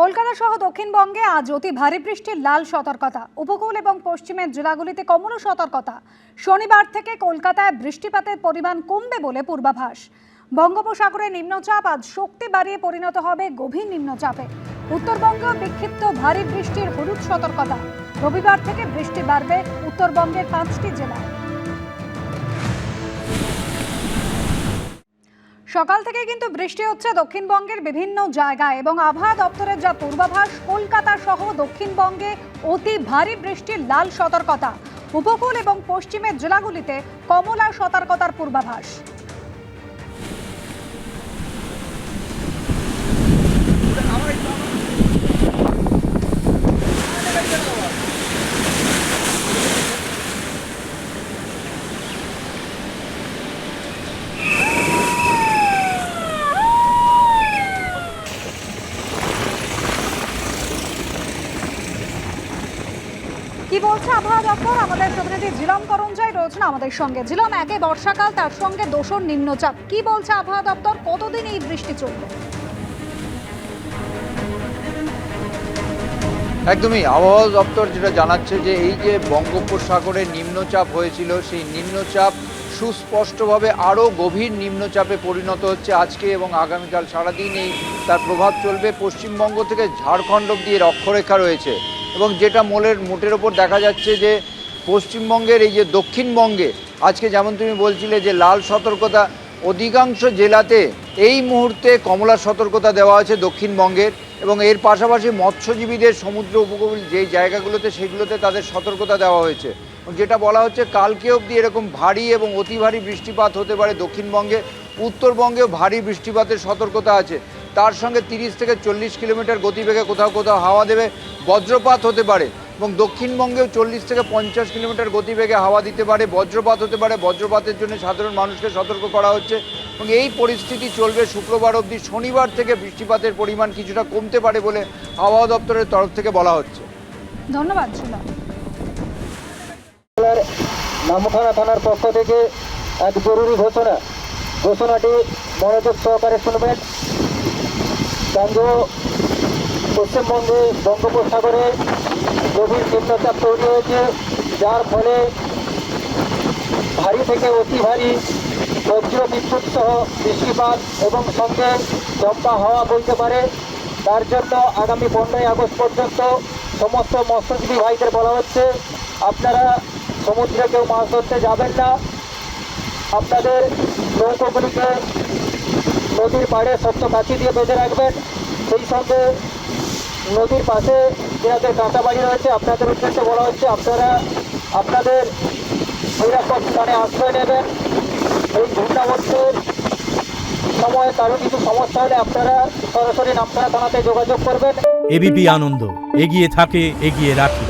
কলকাতা সহ দক্ষিণবঙ্গে আজ অতি ভারী বৃষ্টির লাল সতর্কতা। উপকূল এবং পশ্চিমের জেলাগুলিতে কমল সতর্কতা। শনিবার থেকে কলকাতায় বৃষ্টিপাতের পরিমাণ কমবে বলে পূর্বাভাস। বঙ্গোপসাগরে নিম্নচাপ আজ শক্তি বাড়িয়ে পরিণত হবে গভীর নিম্নচাপে। উত্তরবঙ্গে বিক্ষিপ্ত ভারী বৃষ্টির হলুদ সতর্কতা। রবিবার থেকে বৃষ্টি বাড়বে উত্তরবঙ্গের 5টি জেলায়। সকাল থেকে কিন্তু বৃষ্টি হচ্ছে দক্ষিণবঙ্গের বিভিন্ন জায়গায় এবং আবহাওয়া দপ্তরের যা পূর্বাভাস, কলকাতা সহ দক্ষিণবঙ্গে অতি ভারী বৃষ্টির লাল সতর্কতা। উপকূল এবং পশ্চিমের জেলাগুলিতে কমলা সতর্কতার পূর্বাভাস। কি বলছে আবহাওয়া দপ্তর? আমাদের প্রতিনিধি জিলম করঞ্জাই রয়েছেন আমাদের সঙ্গে। জিলম, একে বর্ষাকাল, তার সঙ্গে দোসর নিম্নচাপ, কি বলছে আবহাওয়া দপ্তর? কতদিন এই বৃষ্টি চলবে? একদমই, আবহাওয়া দপ্তর যেটা জানাচ্ছে যে এই যে বঙ্গোপসাগরে নিম্নচাপ হয়েছিল, সেই নিম্নচাপ সুস্পষ্টভাবে আরও গভীর নিম্নচাপে পরিণত হচ্ছে আজকে এবং আগামীকাল সারাদিন এই তার প্রভাব চলবে। পশ্চিমবঙ্গ থেকে ঝাড়খণ্ড অব্দি এর অক্ষরেখা রয়েছে এবং যেটা মোটের ওপর দেখা যাচ্ছে যে পশ্চিমবঙ্গের এই যে দক্ষিণবঙ্গে আজকে যেমন তুমি বলছিলে যে লাল সতর্কতা, অধিকাংশ জেলাতে এই মুহূর্তে কমলা সতর্কতা দেওয়া আছে দক্ষিণবঙ্গের, এবং এর পাশাপাশি মৎস্যজীবীদের সমুদ্র উপকূল যেই জায়গাগুলোতে সেগুলোতে তাদের সতর্কতা দেওয়া হয়েছে। যেটা বলা হচ্ছে কালকে অবধি এরকম ভারী এবং অতি ভারী বৃষ্টিপাত হতে পারে দক্ষিণবঙ্গে। উত্তরবঙ্গেও ভারী বৃষ্টিপাতের সতর্কতা আছে। তার সঙ্গে 30 থেকে 40 কিলোমিটার গতিবেগে কোথাও কোথাও হাওয়া দেবে, বজ্রপাত হতে পারে এবং দক্ষিণবঙ্গেও 40 থেকে 50 কিলোমিটার গতিবেগে হাওয়া দিতে পারে, বজ্রপাত হতে পারে। বজ্রপাতের জন্য সাধারণ মানুষকে সতর্ক করা হচ্ছে এবং এই পরিস্থিতি চলবে শুক্রবার অবধি। শনিবার থেকে বৃষ্টিপাতের পরিমাণ কিছুটা কমতে পারে বলে আবহাওয়া দপ্তরের তরফ থেকে বলা হচ্ছে। ধন্যবাদ জিলম। নামখানা থানার পক্ষ থেকে এক জরুরি ঘোষণাটি মনোযোগ সহকারে শুনবেন। পশ্চিমবঙ্গে বঙ্গোপসাগরে গভীর নিম্নচাপ তৈরি হয়েছে, যার ফলে ভারী থেকে অতি ভারী বজ্র বিদ্যুৎ সহ বৃষ্টিপাত এবং সঙ্গে দমকা হাওয়া বইতে পারে। তার জন্য আগামী 15ই আগস্ট পর্যন্ত সমস্ত মৎস্যজীবী ভাইদের বলা হচ্ছে আপনারা সমুদ্রে কেউ মাছ ধরতে যাবেন না। আপনাদের নৌকোগুলিকে নদীর পাড়ে শক্ত কাঠি দিয়ে বেঁধে রাখবেন। সেই সঙ্গে নদীর পাশে যাদের কাঁচা বাড়ি রয়েছে আপনাদের উদ্দেশ্যে বলা হচ্ছে আপনারা আপনাদের নিরাপদ স্থানে আশ্রয় নেবেন। এই ঘূর্ণাবর্তের সময় কারো কিছু সমস্যা হলে আপনারা সরাসরি নামখানা থানাতে যোগাযোগ করবেন। এবিপি আনন্দ, এগিয়ে থাকে, এগিয়ে রাখে।